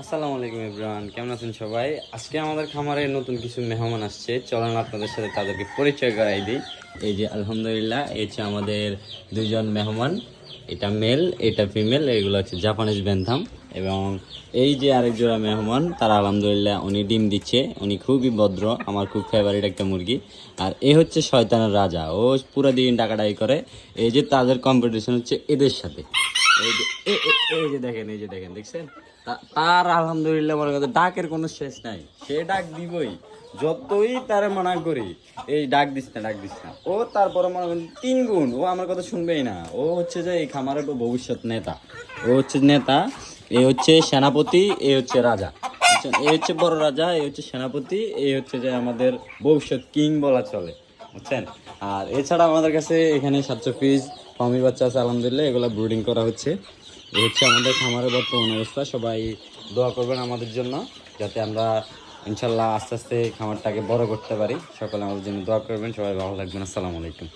আসসালামু আলাইকুম এভরিওয়ান, কেমন আছেন সবাই? আজকে আমাদের খামারে নতুন কিছু মেহমান আসছে, চলেন আপনাদের সাথে তাদেরকে পরিচয় করাই দিই। এই যে আলহামদুলিল্লাহ, এই হচ্ছে আমাদের দুইজন মেহমান। এটা মেল, এটা ফিমেল, এগুলো হচ্ছে জাপানিজ ব্যান্থাম। এবং এই যে আরেক জোড়া মেহমান, তারা আলহামদুলিল্লাহ উনি ডিম দিচ্ছে। উনি খুবই ভদ্র, আমার খুব ফেভারিট একটা মুরগি। আর এ হচ্ছে শয়তানের রাজা, ও পুরো দিন ডাকাডাকি করে। এই যে তাদের কম্পিটিশন হচ্ছে এদের সাথে। এই যে এই যে দেখেন, দেখছেন? তার আলহামদুলিল্লাহ মনে করতে ডাকের কোনো শেষ নাই, সে ডাক দিবই। যতই তারে মানা করি, এই ডাক দিস না, ডাক দিস না, ও তারপরে মনে করেন তিন গুণ ও আমার কথা শুনবেই না। ও হচ্ছে যে এই খামারের ভবিষ্যৎ নেতা। ও হচ্ছে নেতা, এ হচ্ছে সেনাপতি, এ হচ্ছে রাজা। বুঝছেন? এ হচ্ছে বড় রাজা, এ হচ্ছে সেনাপতি, এ হচ্ছে যে আমাদের ভবিষ্যৎ কিং বলা চলে। বুঝছেন? আর এছাড়া আমাদের কাছে এখানে 700 পিস ফার্মি বাচ্চা আছে আলহামদুলিল্লাহ, এগুলো ব্রুডিং করা হচ্ছে। এই হচ্ছে আমাদের খামারের বর্তমান অবস্থা। সবাই দোয়া করবেন আমাদের জন্য, যাতে আমরা ইনশাল্লাহ আস্তে আস্তে খামারটাকে বড় করতে পারি। সকলে আমাদের জন্য দোয়া করবেন। সবাই ভালো থাকবেন। আসসালামু আলাইকুম।